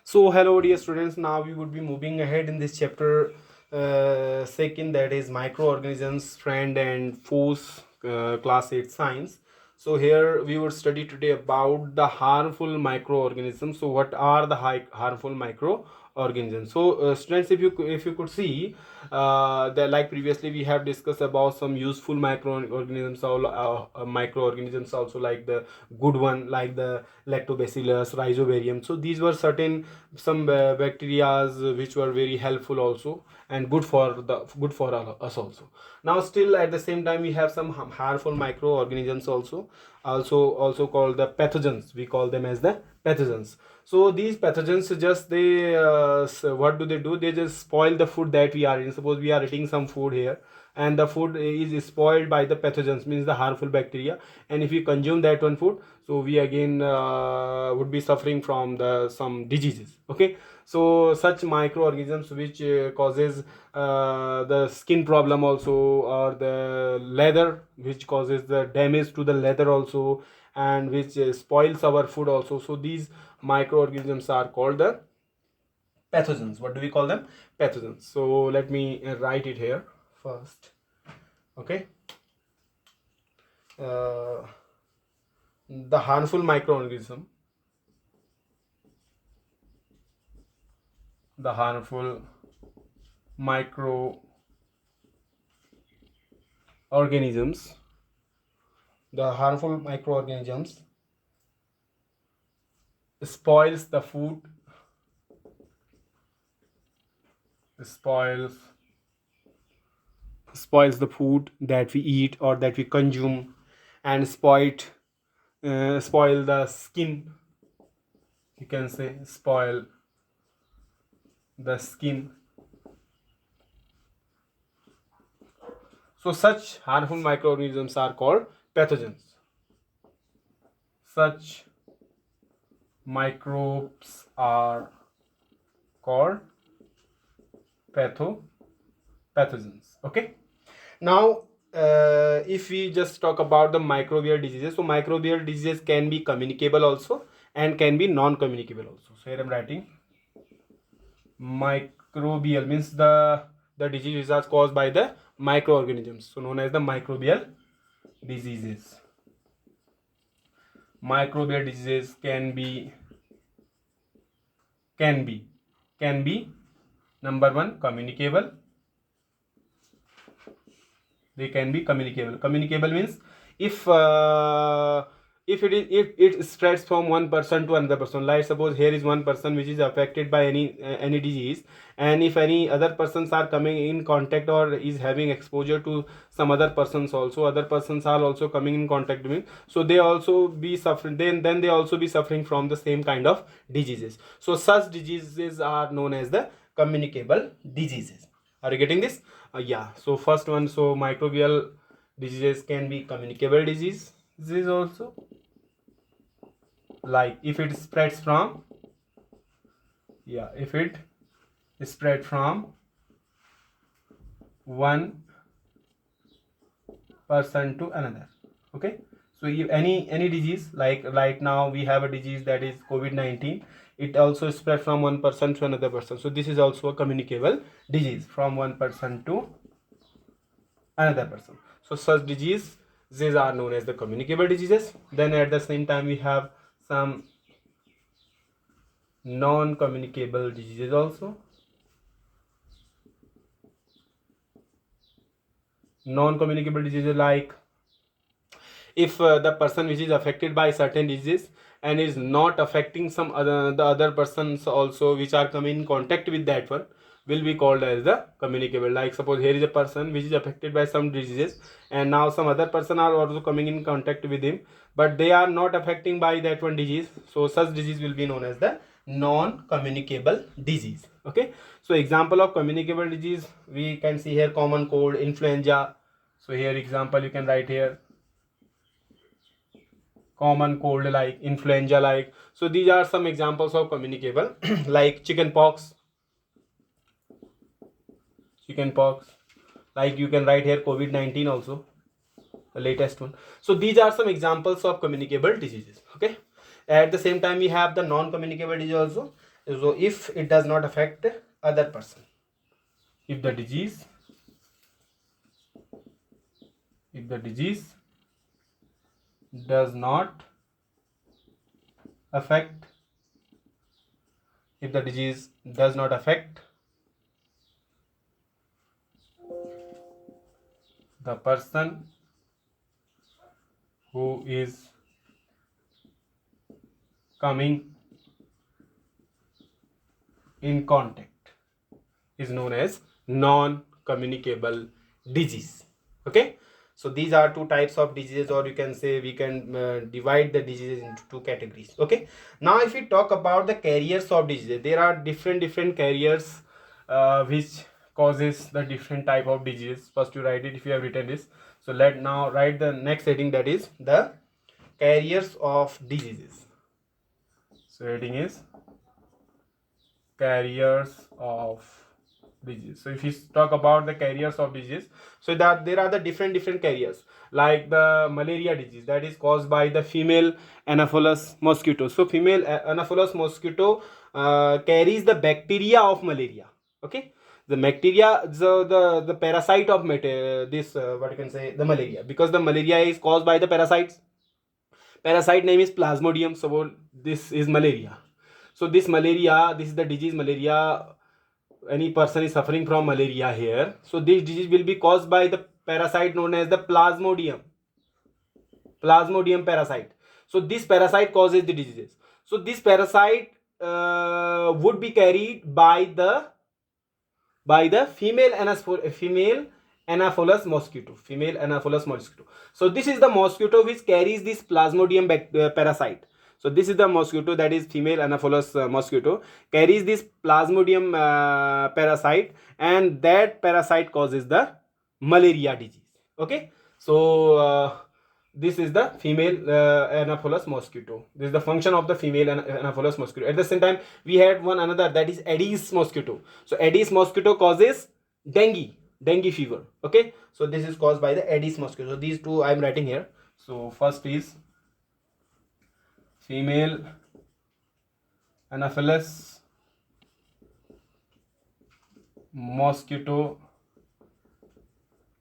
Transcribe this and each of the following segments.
So, hello, dear students. Now we would be moving ahead in this chapter second, that is microorganisms, friend and foes, class 8 science. So, here we would study today about the harmful microorganisms. So, what are the harmful microorganisms? So, students, if you could see, that like previously we have discussed about some useful microorganisms, microorganisms also, like the good one, like the lactobacillus, rhizobarium. So these were certain some bacterias which were very helpful also and good for us also. Now still at the same time we have some harmful microorganisms also called the pathogens. We call them as the pathogens. So these pathogens just what do? They just spoil the food that we are eating. Suppose we are eating some food here and the food is spoiled by the pathogens, means the harmful bacteria, and if we consume that one food, so we again would be suffering from the some diseases. Okay, so such microorganisms which causes the skin problem also, or the leather, which causes the damage to the leather also, and which spoils our food also. So these microorganisms are called the pathogens. What do we call them? Pathogens. So let me write it here first. Okay, the harmful microorganism, the harmful microorganisms, the harmful microorganisms spoils the food, spoils spoils the food that we eat or that we consume, and spoil the skin. You can say spoil the skin. So such harmful microorganisms are called pathogens. Such microbes are called pathogens. Okay, now if we just talk about the microbial diseases, so microbial diseases can be communicable also and can be non-communicable also. So here I'm writing microbial, means the diseases are caused by the microorganisms, so known as the microbial diseases. Microbial diseases can be number one, communicable. They can be communicable means if it spreads from one person to another person. Like suppose here is one person which is affected by any disease, and if any other persons are coming in contact or is having exposure to some other persons also, other persons are also coming in contact with him, so they also be suffering, then they also be suffering from the same kind of diseases. So such diseases are known as the communicable diseases. Are you getting this? Yeah, so first one, so microbial diseases can be communicable disease also, like if it spreads from, yeah, if it spread from one person to another. Okay, so if any disease, like now we have a disease that is COVID-19, it also spread from one person to another person, so this is also a communicable disease from one person to another person. So such diseases are known as the communicable diseases. Then at the same time we have some non-communicable diseases also. Non-communicable diseases, like if the person which is affected by certain disease and is not affecting the other persons also which are coming in contact with that one, will be called as the communicable. Like suppose here is a person which is affected by some diseases, and now some other person are also coming in contact with him, but they are not affecting by that one disease, so such disease will be known as the non-communicable disease. Okay, so example of communicable disease we can see here: common cold, influenza. So here example you can write here: common cold, like influenza, like. So these are some examples of communicable like chickenpox, like you can write here COVID-19 also, the latest one. So these are some examples of communicable diseases. Okay, at the same time we have the non-communicable disease also, So if it does not affect other person, if the disease does not affect if the disease does not affect the person who is coming in contact, is known as non-communicable disease. Okay, so these are two types of diseases, or you can say we can divide the diseases into two categories. Okay, now if we talk about the carriers of diseases, there are different carriers which causes the different type of diseases. First you write it if you have written this. So let now write the next heading, that is the carriers of diseases. So heading is carriers of disease. So if you talk about the carriers of disease, so that there are the different carriers, like the malaria disease, that is caused by the female Anopheles mosquito. So female Anopheles mosquito carries the bacteria of malaria. Okay, the bacteria, the parasite of this what you can say, the malaria, because the malaria is caused by the parasites. Parasite name is Plasmodium. So this is malaria. So this malaria, this is the disease malaria. Any person is suffering from malaria here. So this disease will be caused by the parasite known as the Plasmodium. Plasmodium parasite. So this parasite causes the diseases. So this parasite would be carried by the female Anopheles mosquito. Female Anopheles mosquito. So this is the mosquito which carries this Plasmodium parasite. So this is the mosquito, that is female Anopheles mosquito, carries this Plasmodium parasite, and that parasite causes the malaria disease. Okay, so this is the female Anopheles mosquito. This is the function of the female Anopheles mosquito. At the same time, we had one another, that is Aedes mosquito. So Aedes mosquito causes dengue fever. Okay, so this is caused by the Aedes mosquito. So these two I am writing here. So first is female Anopheles mosquito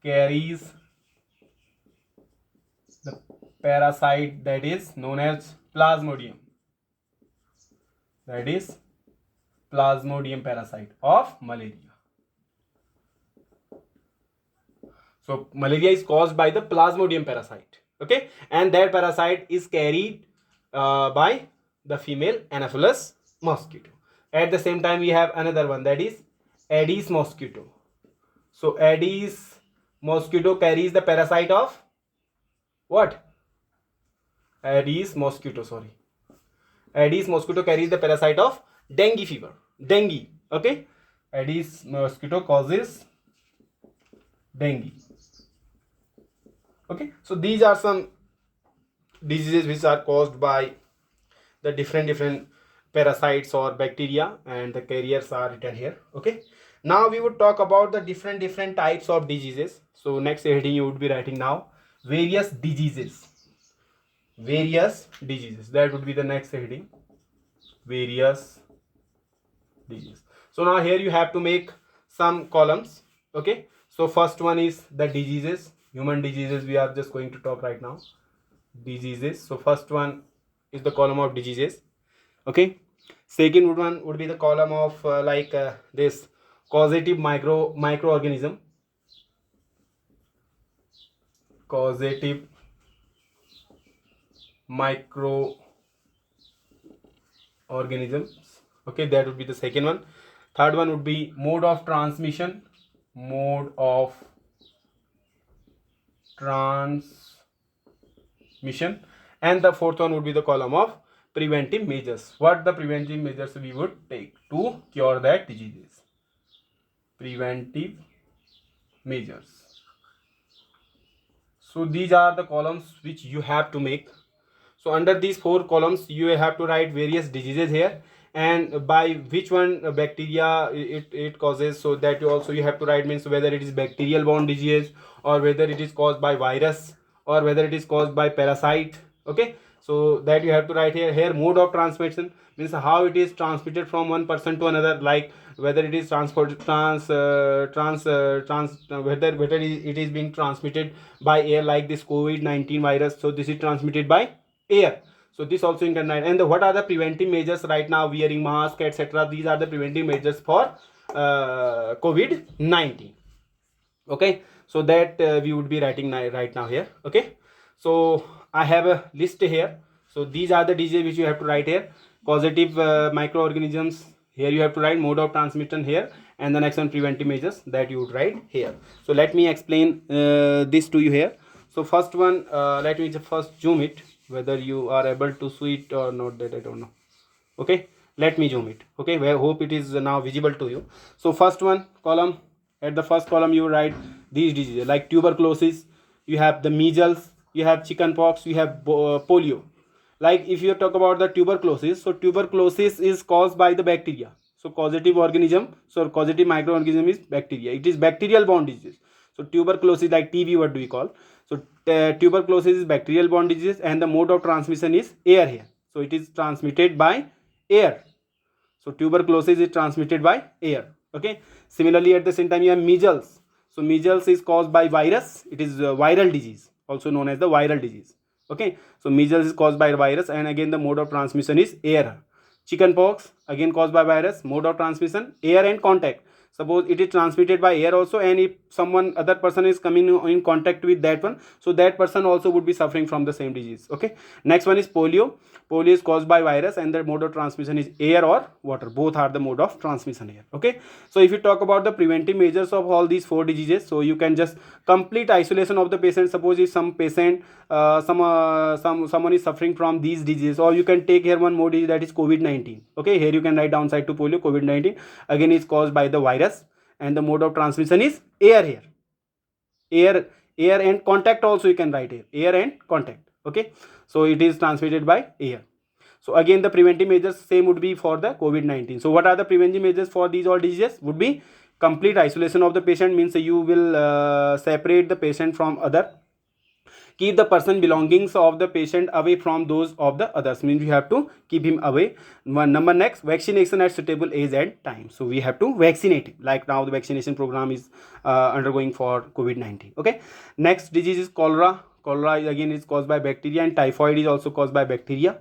carries the parasite that is known as Plasmodium. That is Plasmodium parasite of malaria. So malaria is caused by the Plasmodium parasite. Okay, and that parasite is carried by the female Anopheles mosquito. At the same time, we have another one, that is Aedes mosquito. So Aedes mosquito carries the parasite of what? Aedes mosquito carries the parasite of dengue fever. Dengue. Okay, Aedes mosquito causes dengue. Okay, so these are some diseases which are caused by the different parasites or bacteria, and the carriers are written here. Okay, now we would talk about the different types of diseases. So next heading you would be writing now various diseases. That would be the next heading, various diseases. So now here you have to make some columns. Okay, so first one is the diseases, human diseases we are just going to talk right now. Diseases. So first one is the column of diseases. Okay, second one would be the column of this causative microorganism. Causative microorganisms. Okay, that would be the second one. Third one would be mode of transmission. And the fourth one would be the column of preventive measures. What the preventive measures we would take to cure that diseases. Preventive measures. So these are the columns which you have to make. So under these four columns you have to write various diseases here, and by which one bacteria it causes. So that you have to write, means whether it is bacterial borne disease, or whether it is caused by virus, or whether it is caused by parasite. Okay, So that you have to write here. Here mode of transmission means how it is transmitted from one person to another, like whether it is whether it is being transmitted by air, like this COVID-19 virus. So this is transmitted by air. So this also you can write. And what are the preventive measures right now? Wearing mask, etc. These are the preventive measures for COVID-19. Okay, so that we would be writing right now here. Okay, so I have a list here. So these are the diseases which you have to write here. Causative microorganisms, here you have to write mode of transmission here, and the next one preventive measures, that you would write here. So let me explain this to you here. So first one, let me first zoom it, whether you are able to see it or not, that I don't know. Okay, let me zoom it. Okay, I hope it is now visible to you. So first one column, at the first column you write these diseases like tuberculosis, you have the measles, you have chickenpox, you have polio. Like if you talk about the tuberculosis, so tuberculosis is caused by the bacteria. So causative organism, so causative microorganism is bacteria. It is bacterial borne disease. So tuberculosis, like TB, what do we call? So tuberculosis is bacterial borne disease, and the mode of transmission is air here. So it is transmitted by air. So tuberculosis is transmitted by air. Okay, similarly at the same time you have measles. So measles is caused by virus. It is a viral disease, also known as the viral disease. Okay, so measles is caused by virus, and again the mode of transmission is air. Chickenpox, again caused by virus, mode of transmission air and contact. Suppose it is transmitted by air also, and if someone other person is coming in contact with that one, so that person also would be suffering from the same disease. Okay, next one is polio. Polio is caused by virus, and the mode of transmission is air or water. Both are the mode of transmission here. Okay, so if you talk about the preventive measures of all these 4 diseases, so you can just complete isolation of the patient. Suppose if some patient someone is suffering from these diseases, or you can take here one more disease, that is COVID-19. Okay, here you can write downside to polio. COVID-19 again is caused by the virus, and the mode of transmission is air here. Air and contact also you can write here, air and contact. Okay, so it is transmitted by air. So again the preventive measures same would be for the COVID-19. So what are the preventive measures for these all diseases? Would be complete isolation of the patient, means you will separate the patient from other. Keep the person belongings of the patient away from those of the others, means you have to keep him away. One number, next, vaccination at suitable age and time. So we have to vaccinate him, like now the vaccination program is undergoing for COVID-19. Okay, next disease is cholera. Cholera again is caused by bacteria, and typhoid is also caused by bacteria,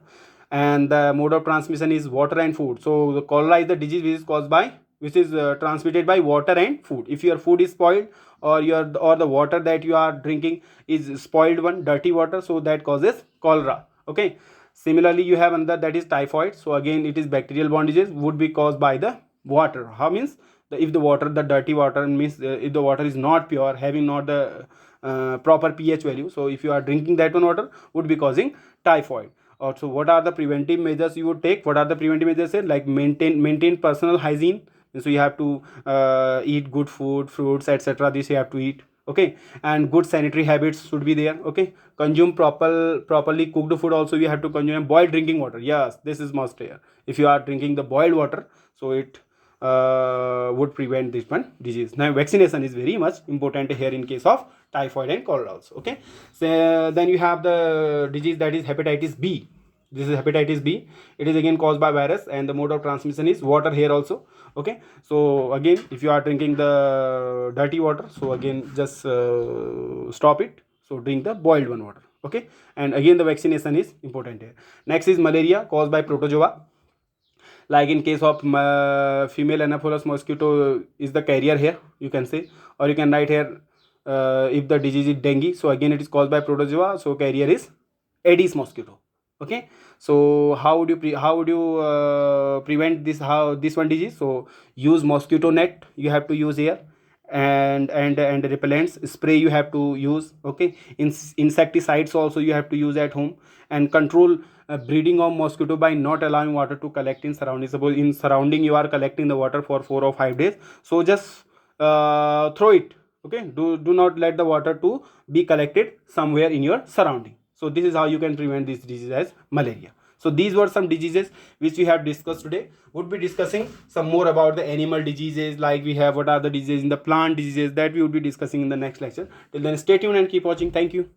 and the mode of transmission is water and food. So the cholera is the disease which is transmitted by water and food. If your food is spoiled, or the water that you are drinking is spoiled one, dirty water, so that causes cholera. Okay, similarly you have another, that is typhoid. So again it is bacterial borne disease, would be caused by the water. How means if the dirty water, means if the water is not pure, having not the proper pH value, so if you are drinking that one water, would be causing typhoid. Also, what are the preventive measures you would take? What are the preventive measures here? Like maintain personal hygiene. So you have to eat good food, fruits, etc. This you have to eat. Okay, and good sanitary habits should be there. Okay, consume properly cooked food also you have to consume. Boiled drinking water, yes, this is must here. If you are drinking the boiled water, so it would prevent this one disease. Now vaccination is very much important here in case of typhoid and cholera also. Okay, so then you have the disease, that is hepatitis B. This is hepatitis B. It is again caused by virus, and the mode of transmission is water here also. Okay, so again if you are drinking the dirty water, so again just stop it. So drink the boiled one water. Okay, and again the vaccination is important here. Next is malaria, caused by protozoa. Like in case of female Anopheles mosquito is the carrier here, you can say, or you can write here if the disease is dengue, so again it is caused by protozoa, so carrier is Aedes mosquito. Okay, so how would you prevent this one disease? So use mosquito net you have to use here, and repellents spray you have to use. Okay, insecticides also you have to use at home, and control breeding of mosquito by not allowing water to collect in surroundings. Suppose in surrounding you are collecting the water for 4 or 5 days, so just throw it. Okay, do not let the water to be collected somewhere in your surrounding. So this is how you can prevent this disease as malaria. So these were some diseases which we have discussed today. Would be discussing some more about the animal diseases, like we have what are the diseases in the plant diseases, that we would be discussing in the next lecture. Till then, stay tuned and keep watching. Thank you.